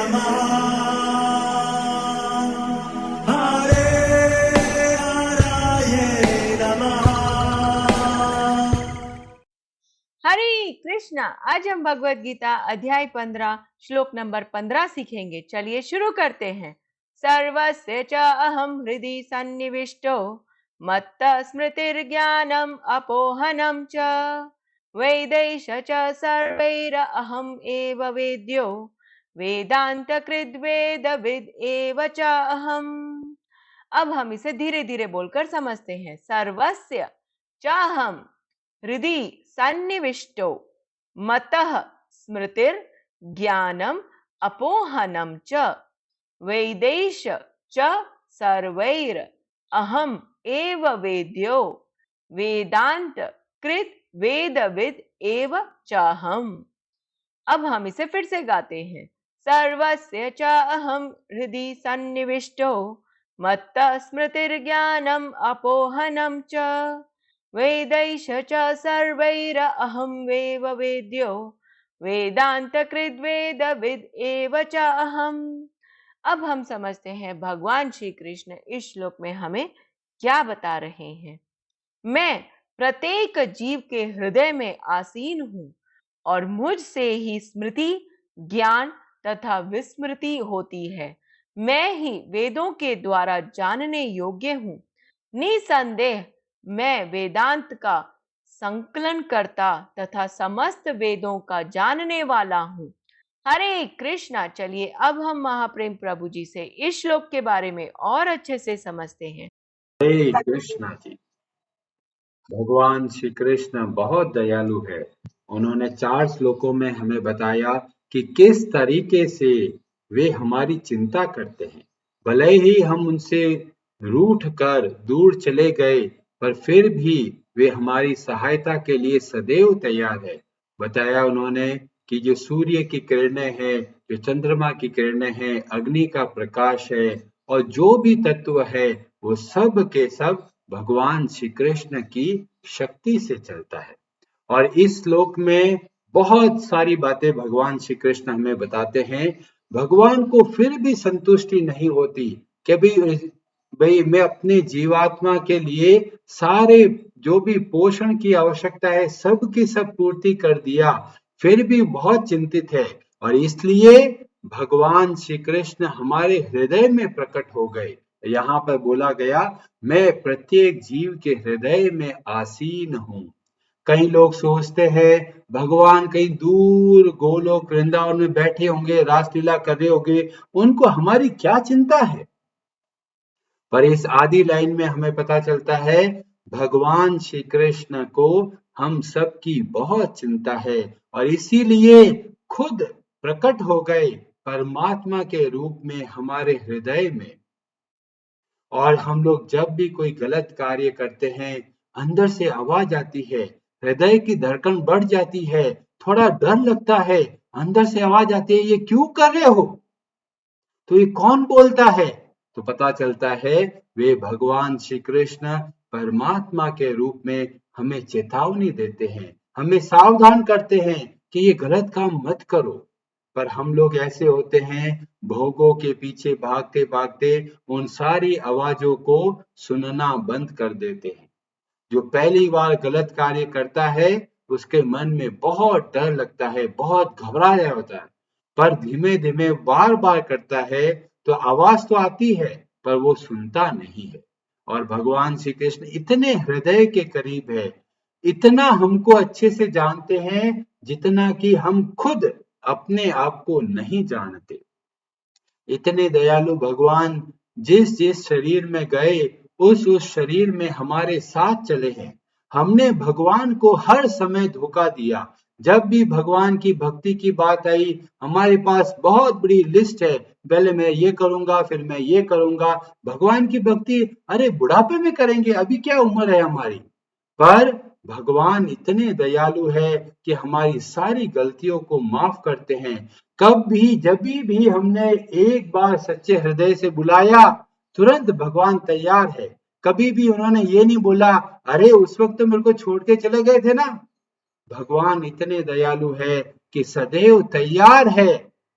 नमः हरे हराय नमः। हरे कृष्णा। आज हम भगवत गीता अध्याय 15 श्लोक नंबर 15 सीखेंगे। चलिए शुरू करते हैं। सर्वस्य च अहं हृदि सन्निविष्टो मत्तः स्मृतिर्ज्ञानम् अपोहनं च वेदैश च सर्वैरहम् एव वेद्यो वेदांतकृद् वेदविद् एव च अहम्। अब हम इसे धीरे धीरे बोलकर समझते हैं। सर्वस्य चाहम हृदि सन्निविष्टो मतः स्मृतिर ज्ञानम अपोहनम च वेदैश च सर्वैर अहम एव वेद्यो वेदांत कृत वेदविद एव चाहम। अब हम इसे फिर से गाते हैं। सर्वस्य च अहम हृदि सन्निविष्टो मत्तः स्मृतिर्ज्ञानम अपोहनम च वेदैश च सर्वैरहं एव वेद्यो वेदांतकृद् वेदविद् एव च अहम्। अब हम समझते हैं भगवान श्री कृष्ण इस श्लोक में हमें क्या बता रहे हैं। मैं प्रत्येक जीव के हृदय में आसीन हूँ और मुझसे ही स्मृति, ज्ञान तथा विस्मृति होती है। मैं ही वेदों के द्वारा जानने योग्य हूँ। निसंदेह मैं वेदांत का संकलन करता तथा समस्त वेदों का जानने वाला हूँ। हरे कृष्णा। चलिए अब हम महाप्रेम प्रभु जी से इस श्लोक के बारे में और अच्छे से समझते हैं। हरे कृष्णा जी। भगवान श्री कृष्ण बहुत दयालु है। उन्होंने 4 श्लोकों में हमें बताया कि किस तरीके से वे हमारी चिंता करते हैं। भले ही हम उनसे रूठ कर दूर चले गए, पर फिर भी वे हमारी सहायता के लिए सदैव तैयार है। बताया उन्होंने कि जो सूर्य की किरणें हैं, जो चंद्रमा की किरणें हैं, अग्नि का प्रकाश है और जो भी तत्व है, वो सब के सब भगवान श्री कृष्ण की शक्ति से चलता है। और इस श्लोक में बहुत सारी बातें भगवान श्री कृष्ण हमें बताते हैं। भगवान को फिर भी संतुष्टि नहीं होती कि भाई मैं अपने जीवात्मा के लिए सारे जो भी पोषण की आवश्यकता है सब की सब पूर्ति कर दिया, फिर भी बहुत चिंतित है। और इसलिए भगवान श्री कृष्ण हमारे हृदय में प्रकट हो गए। यहाँ पर बोला गया, मैं प्रत्येक जीव के हृदय में आसीन हूँ। कई लोग सोचते हैं भगवान कहीं दूर गोलोक वृंदावन में बैठे होंगे, रासलीला कर रहे होंगे, उनको हमारी क्या चिंता है। पर इस आदि लाइन में हमें पता चलता है भगवान श्री कृष्ण को हम सब की बहुत चिंता है और इसीलिए खुद प्रकट हो गए परमात्मा के रूप में हमारे हृदय में। और हम लोग जब भी कोई गलत कार्य करते हैं, अंदर से आवाज आती है, हृदय की धड़कन बढ़ जाती है, थोड़ा डर लगता है, अंदर से आवाज आती है, ये क्यों कर रहे हो? तो ये कौन बोलता है? तो पता चलता है वे भगवान श्री कृष्ण परमात्मा के रूप में हमें चेतावनी देते हैं, हमें सावधान करते हैं कि ये गलत काम मत करो। पर हम लोग ऐसे होते हैं, भोगों के पीछे भागते भागते उन सारी आवाजों को सुनना बंद कर देते हैं। जो पहली बार गलत कार्य करता है उसके मन में बहुत डर लगता है, बहुत घबराया होता है, पर धीमे धीमे बार बार करता है तो आवाज तो आती है पर वो सुनता नहीं है। और भगवान श्री कृष्ण इतने हृदय के करीब है, इतना हमको अच्छे से जानते हैं जितना कि हम खुद अपने आप को नहीं जानते। इतने दयालु भगवान जिस जिस शरीर में गए उस शरीर में हमारे साथ चले हैं। हमने भगवान को हर समय धोखा दिया। जब भी भगवान की भक्ति की बात आई, हमारे पास बहुत बड़ी लिस्ट है, पहले मैं ये करूंगा फिर मैं ये करूंगा। भगवान की भक्ति अरे बुढ़ापे में करेंगे, अभी क्या उम्र है हमारी। पर भगवान इतने दयालु है कि हमारी सारी गलतियों को माफ करते हैं। कब भी जब भी हमने एक बार सच्चे हृदय से बुलाया, तुरंत भगवान तैयार है। कभी भी उन्होंने ये नहीं बोला अरे उस वक्त तो मेरे को छोड़ के चले गए थे ना। भगवान इतने दयालु है कि सदैव तैयार है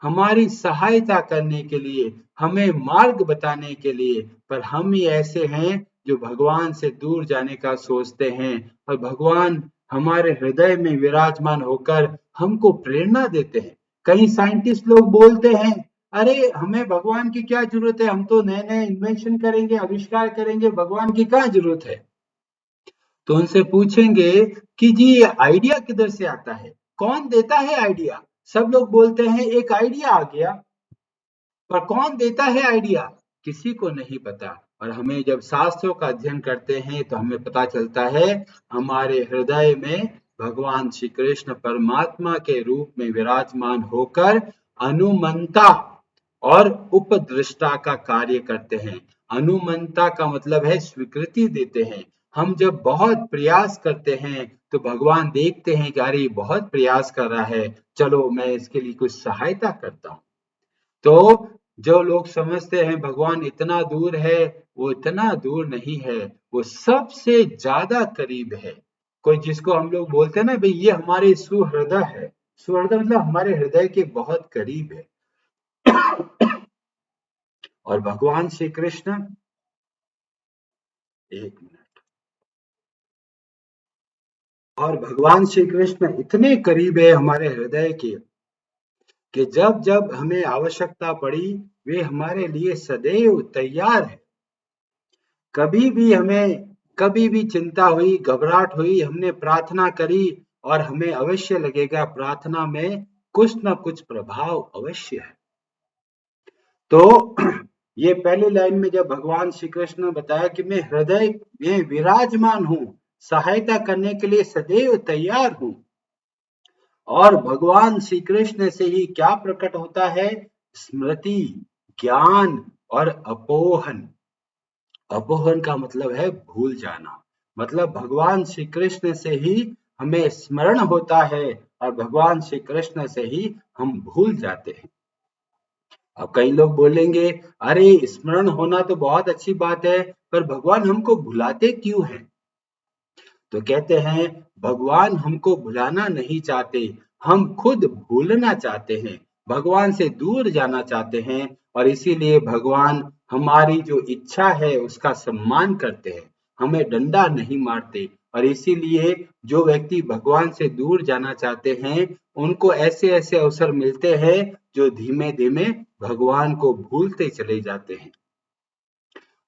हमारी सहायता करने के लिए, हमें मार्ग बताने के लिए, पर हम ही ऐसे हैं जो भगवान से दूर जाने का सोचते हैं। और भगवान हमारे हृदय में विराजमान होकर हमको प्रेरणा देते हैं। कई साइंटिस्ट लोग बोलते हैं, अरे हमें भगवान की क्या जरूरत है, हम तो नए नए इन्वेंशन करेंगे, आविष्कार करेंगे, भगवान की क्या जरूरत है। तो उनसे पूछेंगे कि जी ये आइडिया किधर से आता है, कौन देता है आइडिया। सब लोग बोलते हैं एक आइडिया आ गया, पर कौन देता है आइडिया, किसी को नहीं पता। और हमें जब शास्त्रों का अध्ययन करते हैं तो हमें पता चलता है हमारे हृदय में भगवान श्री कृष्ण परमात्मा के रूप में विराजमान होकर अनुमंता और उपदृष्टा का कार्य करते हैं। अनुमंता का मतलब है स्वीकृति देते हैं। हम जब बहुत प्रयास करते हैं तो भगवान देखते हैं कि अरे बहुत प्रयास कर रहा है, चलो मैं इसके लिए कुछ सहायता करता हूँ। तो जो लोग समझते हैं भगवान इतना दूर है, वो इतना दूर नहीं है, वो सबसे ज्यादा करीब है। कोई जिसको हम लोग बोलते हैं ना भाई ये हमारे सुहृदय है, सुहृदय मतलब हमारे हृदय के बहुत करीब है। और भगवान श्री कृष्ण, एक मिनट, और भगवान श्री कृष्ण इतने करीब है हमारे हृदय के कि जब जब हमें आवश्यकता पड़ी वे हमारे लिए सदैव तैयार है। कभी भी हमें कभी भी चिंता हुई, घबराहट हुई, हमने प्रार्थना करी और हमें अवश्य लगेगा प्रार्थना में कुछ न कुछ प्रभाव अवश्य है। तो ये पहली लाइन में जब भगवान श्री कृष्ण ने बताया कि मैं हृदय में विराजमान हूं, सहायता करने के लिए सदैव तैयार हूं, और भगवान श्री कृष्ण से ही क्या प्रकट होता है, स्मृति, ज्ञान और अपोहन। अपोहन का मतलब है भूल जाना, मतलब भगवान श्री कृष्ण से ही हमें स्मरण होता है और भगवान श्री कृष्ण से ही हम भूल जाते हैं। अब कई लोग बोलेंगे अरे स्मरण होना तो बहुत अच्छी बात है, पर भगवान हमको भुलाते क्यों हैं। तो कहते हैं भगवान हमको भुलाना नहीं चाहते, हम खुद भूलना चाहते हैं, भगवान से दूर जाना चाहते हैं, और इसीलिए भगवान हमारी जो इच्छा है उसका सम्मान करते हैं, हमें डंडा नहीं मारते। और इसीलिए जो व्यक्ति भगवान से दूर जाना चाहते हैं उनको ऐसे ऐसे अवसर मिलते हैं जो धीमे धीमे भगवान को भूलते चले जाते हैं।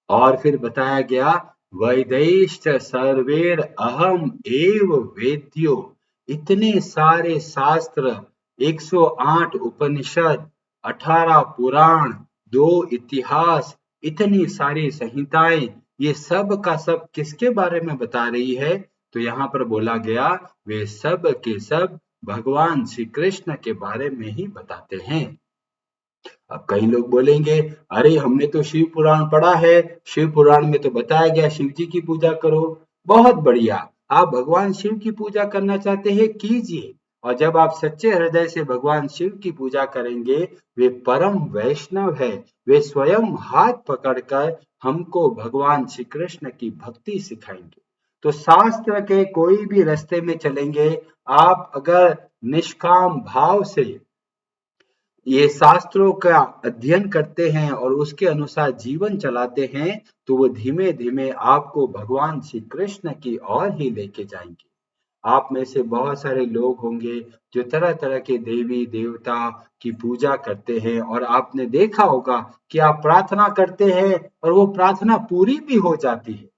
और फिर बताया गया वैदैश्च सर्वेर अहम एव वेद्यो, इतने सारे शास्त्र, 108 उपनिषद, 18 पुराण, 2 इतिहास, इतनी सारी संहिताएं, ये सब का सब किसके बारे में बता रही है। तो यहाँ पर बोला गया वे सब के सब भगवान श्री कृष्ण के बारे में ही बताते हैं। अब कई लोग बोलेंगे अरे हमने तो शिव पुराण पढ़ा है, शिव पुराण में तो बताया गया शिव जी की पूजा करो। बहुत बढ़िया, आप भगवान शिव की पूजा करना चाहते हैं कीजिए, और जब आप सच्चे हृदय से भगवान शिव की पूजा करेंगे, वे परम वैष्णव है, वे स्वयं हाथ पकड़कर हमको भगवान श्री कृष्ण की भक्ति सिखाएंगे। तो शास्त्र के कोई भी रास्ते में चलेंगे, आप अगर निष्काम भाव से ये शास्त्रों का अध्ययन करते हैं और उसके अनुसार जीवन चलाते हैं, तो वो धीमे धीमे आपको भगवान श्री कृष्ण की ओर ही लेके जाएंगे। आप में से बहुत सारे लोग होंगे जो तरह तरह के देवी देवता की पूजा करते हैं, और आपने देखा होगा कि आप प्रार्थना करते हैं और वो प्रार्थना पूरी भी हो जाती है।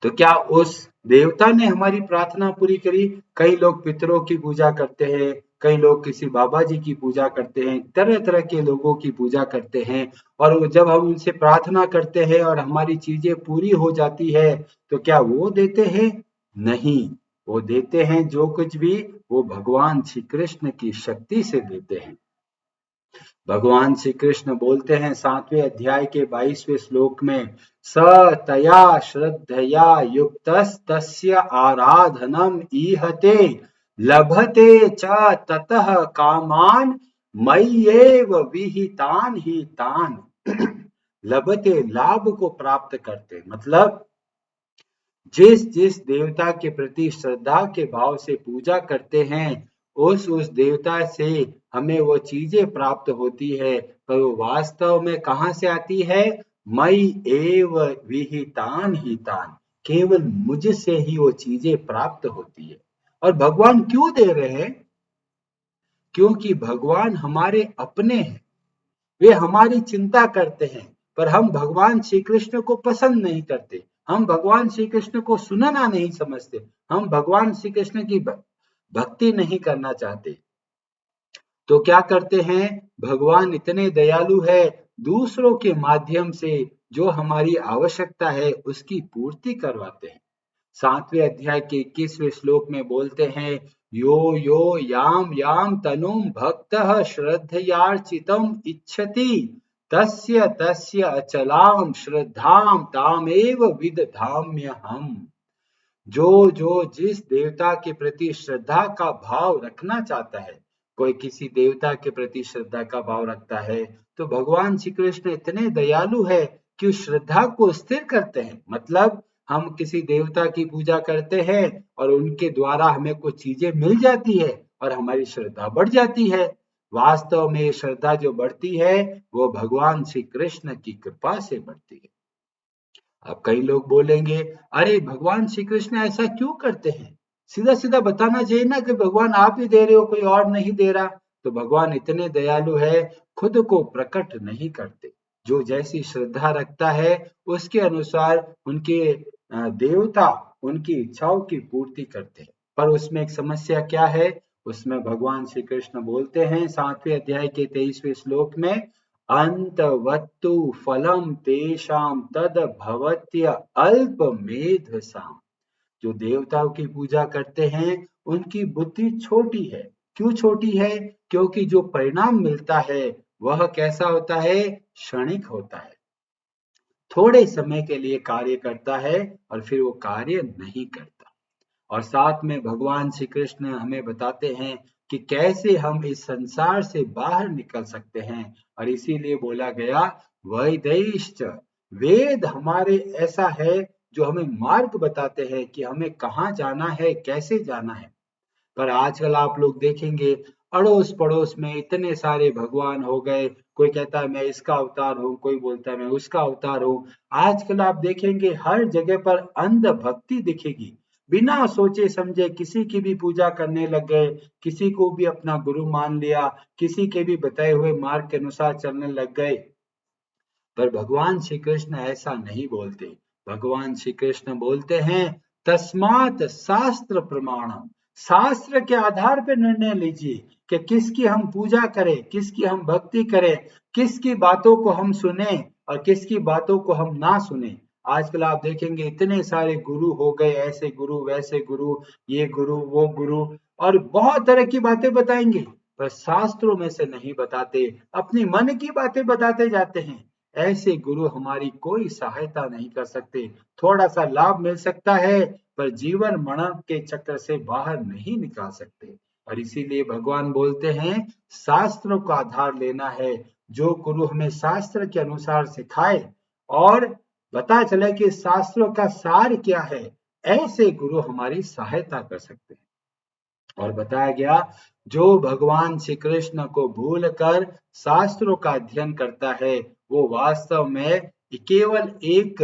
तो क्या उस देवता ने हमारी प्रार्थना पूरी करी। कई लोग पितरों की पूजा करते हैं, कई लोग किसी बाबा जी की पूजा करते हैं, तरह तरह के लोगों की पूजा करते हैं, और जब हम उनसे प्रार्थना करते हैं और हमारी चीजें पूरी हो जाती है, तो क्या वो देते हैं? नहीं, वो देते हैं जो कुछ भी वो भगवान श्री कृष्ण की शक्ति से देते हैं। भगवान श्री कृष्ण बोलते हैं 7वें अध्याय के 22वें श्लोक में, स तया श्रद्धया युक्तस्तस्य आराधनम ईहते लभते च ततः कामान मय्येव विहितान ही तान। लभते, लाभ को प्राप्त करते, मतलब जिस जिस देवता के प्रति श्रद्धा के भाव से पूजा करते हैं उस देवता से हमें वो चीजें प्राप्त होती है, पर वो वास्तव में कहाँ से आती है? मई एव विहितान हितान, केवल मुझसे ही वो चीजें प्राप्त होती है। और भगवान क्यों दे रहे हैं? क्योंकि भगवान हमारे अपने हैं, वे हमारी चिंता करते हैं, पर हम भगवान श्री कृष्ण को पसंद नहीं करते, हम भगवान श्री कृष्ण को सुनना नहीं समझते, हम भगवान श्री कृष्ण की भक्ति नहीं करना चाहते। तो क्या करते हैं? भगवान इतने दयालु है, दूसरों के माध्यम से जो हमारी आवश्यकता है उसकी पूर्ति करवाते हैं। 7वें अध्याय के 21वें श्लोक में बोलते हैं, यो यो याम याम तनुम भक्तः श्रद्धयार्चितम इच्छति तस्य तस्य अचलाम श्रद्धाम तामेव विदधाम्यहम्। जो जिस देवता के प्रति श्रद्धा का भाव रखना चाहता है, कोई किसी देवता के प्रति श्रद्धा का भाव रखता है, तो भगवान श्री कृष्ण इतने दयालु है कि उस श्रद्धा को स्थिर करते हैं। मतलब हम किसी देवता की पूजा करते हैं और उनके द्वारा हमें कुछ चीजें मिल जाती है और हमारी श्रद्धा बढ़ जाती है। वास्तव में श्रद्धा जो बढ़ती है वो भगवान श्री कृष्ण की कृपा से बढ़ती है। अब कई लोग बोलेंगे, अरे भगवान श्री कृष्ण ऐसा क्यों करते हैं? सीधा सीधा बताना चाहिए ना कि भगवान आप ही दे रहे हो, कोई और नहीं दे रहा। तो भगवान इतने दयालु है, खुद को प्रकट नहीं करते, जो जैसी श्रद्धा रखता है उसके अनुसार उनके देवता उनकी इच्छाओं की पूर्ति करते हैं। पर उसमें एक समस्या क्या है? उसमें भगवान श्री कृष्ण बोलते हैं 7वें अध्याय के 23वें श्लोक में, अंतवत्तु फलम तेषाम तद भवत्य अल्पमेधसाम। जो देवताओं की पूजा करते हैं उनकी बुद्धि छोटी है। क्यों छोटी है? क्योंकि जो परिणाम मिलता है वह कैसा होता है? क्षणिक होता है, थोड़े समय के लिए कार्य करता है और फिर वो कार्य नहीं करता। और साथ में भगवान श्री कृष्ण हमें बताते हैं कि कैसे हम इस संसार से बाहर निकल सकते हैं। और इसीलिए बोला गया, वैदेश्च, वेद हमारे ऐसा है जो हमें मार्ग बताते हैं कि हमें कहाँ जाना है, कैसे जाना है। पर आजकल आप लोग देखेंगे अड़ोस पड़ोस में इतने सारे भगवान हो गए, कोई कहता है मैं इसका अवतार हूँ, कोई बोलता है मैं उसका अवतार हूँ। आजकल आप देखेंगे हर जगह पर अंध भक्ति दिखेगी, बिना सोचे समझे किसी की भी पूजा करने लग गए, किसी को भी अपना गुरु मान लिया, किसी के भी बताए हुए मार्ग के अनुसार चलने लग गए। पर भगवान श्री कृष्ण ऐसा नहीं बोलते। भगवान श्री कृष्ण बोलते हैं, तस्मात् शास्त्र प्रमाणम, शास्त्र के आधार पर निर्णय लीजिए कि किसकी हम पूजा करें, किसकी हम भक्ति करें, किसकी बातों को हम सुने और किसकी बातों को हम ना सुने। आजकल आप देखेंगे इतने सारे गुरु हो गए, ऐसे गुरु वैसे गुरु, ये गुरु वो गुरु, और बहुत तरह की बातें बताएंगे, पर शास्त्रों में से नहीं बताते, अपनी मन की बातें बताते जाते हैं। ऐसे गुरु हमारी कोई सहायता नहीं कर सकते। थोड़ा सा लाभ मिल सकता है पर जीवन मरण के चक्कर से बाहर नहीं निकाल सकते। और इसीलिए भगवान बोलते हैं, शास्त्रों का आधार लेना है। जो गुरु हमें शास्त्र के अनुसार सिखाए और पता चले कि शास्त्रों का सार क्या है, ऐसे गुरु हमारी सहायता कर सकते हैं। और बताया गया, जो भगवान श्री कृष्ण को भूलकर शास्त्रों का अध्ययन करता है वो वास्तव में केवल एक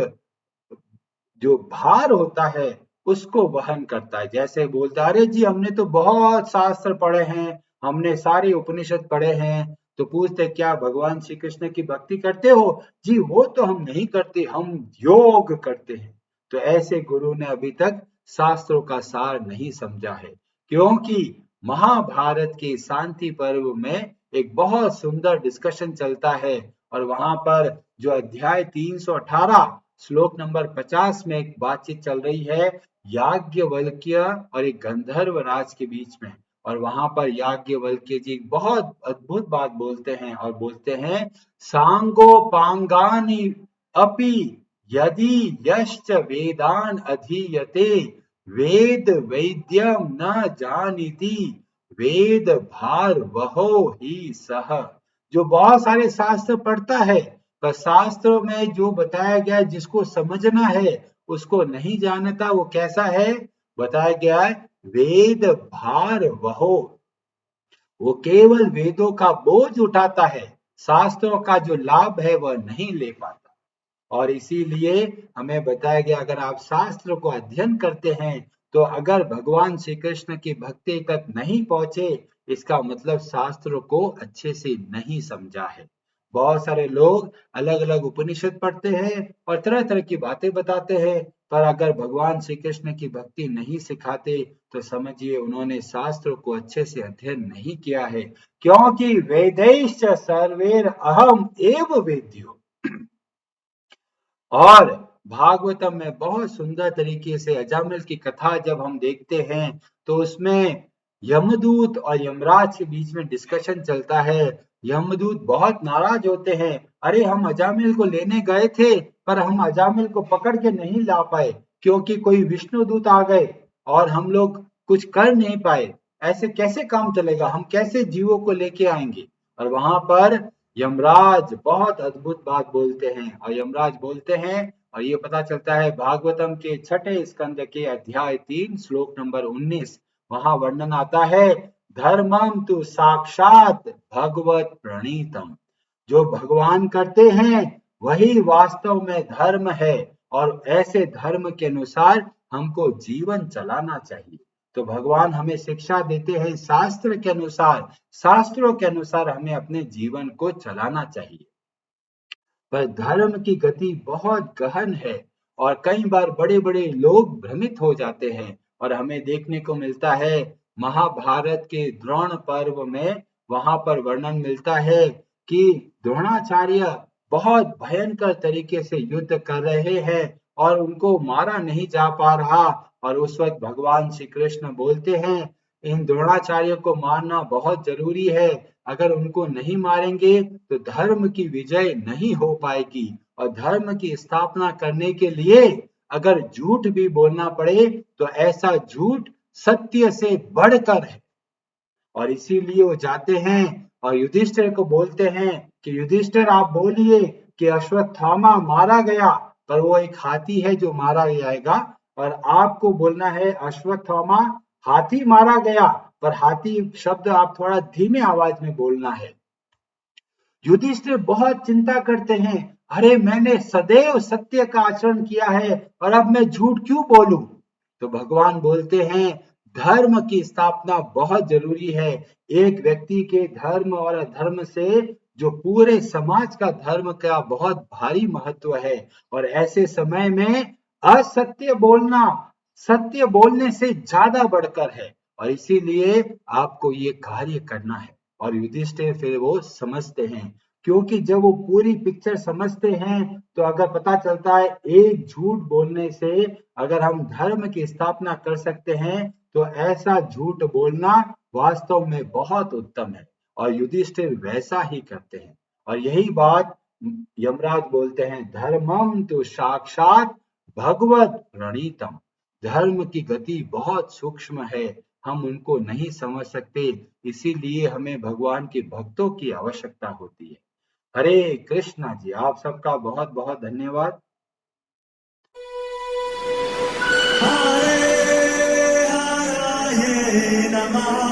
जो भार होता है उसको वहन करता है। जैसे बोलता है, अरे जी हमने तो बहुत शास्त्र पढ़े हैं, हमने सारे उपनिषद पढ़े हैं, तो पूछते क्या भगवान श्री कृष्ण की भक्ति करते हो? जी वो तो हम नहीं करते, हम योग करते हैं। तो ऐसे गुरु ने अभी तक शास्त्रों का सार नहीं समझा है। क्योंकि महाभारत के शांति पर्व में एक बहुत सुंदर डिस्कशन चलता है और वहां पर जो अध्याय 318 श्लोक नंबर 50 में एक बातचीत चल रही है याज्ञवल्क्य और एक गंधर्व राज के बीच में। और वहां पर याज्ञवल्क्य जी बहुत अद्भुत बात बोलते हैं और बोलते हैं, सांगो पांगानि अपि यदि यश्च वेदान अधीयते वेद वैद्यम न जानीति वेद भार वहो ही सह। जो बहुत सारे शास्त्र पढ़ता है पर शास्त्रों में जो बताया गया है जिसको समझना है उसको नहीं जानता, वो कैसा है? बताया गया है वेद भार वहो, वो केवल वेदों का बोझ उठाता है, शास्त्रों का जो लाभ है वह नहीं ले पाता। और इसीलिए हमें बताया गया अगर आप शास्त्र को अध्ययन करते हैं तो अगर भगवान श्री कृष्ण की भक्ति तक नहीं पहुंचे, इसका मतलब शास्त्र को अच्छे से नहीं समझा है। बहुत सारे लोग अलग अलग उपनिषद पढ़ते हैं और तरह तरह की बातें बताते हैं, पर अगर भगवान श्री कृष्ण की भक्ति नहीं सिखाते तो समझिए उन्होंने शास्त्र को अच्छे से अध्ययन नहीं किया है। क्योंकि वेदैश्च सर्वैर अहम एव वेद्यो। और भागवतम में बहुत सुंदर तरीके से अजामिल की कथा जब हम देखते हैं तो उसमें यमदूत और यमराज के बीच में डिस्कशन चलता है। यमदूत बहुत नाराज होते हैं, अरे हम अजामिल को लेने गए थे पर हम अजामिल को पकड़ के नहीं ला पाए क्योंकि कोई विष्णुदूत आ गए और हम लोग कुछ कर नहीं पाए। ऐसे कैसे काम चलेगा, हम कैसे जीवों को लेके आएंगे। और वहां पर यमराज बहुत अद्भुत बात बोलते हैं और यमराज बोलते हैं और ये पता चलता है भागवतम के 6 स्कंद के अध्याय 3 श्लोक नंबर 19। वहां वर्णन आता है धर्मम तु साक्षात भगवत प्रणीतम। जो भगवान करते हैं वही वास्तव में धर्म है और ऐसे धर्म के अनुसार हमको जीवन चलाना चाहिए। तो भगवान हमें शिक्षा देते हैं शास्त्र के अनुसार, शास्त्रों के अनुसार हमें अपने जीवन को चलाना चाहिए। पर धर्म की गति बहुत गहन है और कई बार बड़े बड़े लोग भ्रमित हो जाते हैं। और हमें देखने को मिलता है महाभारत के द्रोण पर्व में, वहां पर वर्णन मिलता है कि द्रोणाचार्य बहुत भयंकर तरीके से युद्ध कर रहे हैं और उनको मारा नहीं जा पा रहा। और उस वक्त भगवान श्री कृष्ण बोलते हैं इन द्रोणाचार्य को मारना बहुत जरूरी है, अगर उनको नहीं मारेंगे तो धर्म की विजय नहीं हो पाएगी। और धर्म की स्थापना करने के लिए अगर झूठ भी बोलना पड़े तो ऐसा झूठ सत्य से बढ़कर है। और इसीलिए वो जाते हैं और युधिष्ठिर को बोलते हैं कि युधिष्ठिर आप बोलिए कि अश्वत्थामा मारा गया, पर वो एक हाथी है जो मारा जाएगा, और आपको बोलना है अश्वत्थामा हाथी मारा गया, पर हाथी शब्द आप थोड़ा धीमे आवाज में बोलना है। युधिष्ठिर बहुत चिंता करते हैं, अरे मैंने सदैव सत्य का आचरण किया है और अब मैं झूठ क्यों बोलूं। तो भगवान बोलते हैं धर्म की स्थापना बहुत जरूरी है। एक व्यक्ति के धर्म और अधर्म से जो पूरे समाज का धर्म का बहुत भारी महत्व है। और ऐसे समय में असत्य बोलना सत्य बोलने से ज्यादा बढ़कर है और इसीलिए आपको ये कार्य करना है। और युधिष्ठिर फिर वो समझते हैं, क्योंकि जब वो पूरी पिक्चर समझते हैं तो अगर पता चलता है एक झूठ बोलने से अगर हम धर्म की स्थापना कर सकते हैं तो ऐसा झूठ बोलना वास्तव में बहुत उत्तम है। और युधिष्ठिर वैसा ही करते हैं और यही बात यमराज बोलते हैं धर्मम तो साक्षात भगवत प्रणीतम। धर्म की गति बहुत सूक्ष्म है, हम उनको नहीं समझ सकते, इसीलिए हमें भगवान के भक्तों की आवश्यकता होती है। हरे कृष्णा जी, आप सबका बहुत बहुत धन्यवाद। हरे हराये नमः।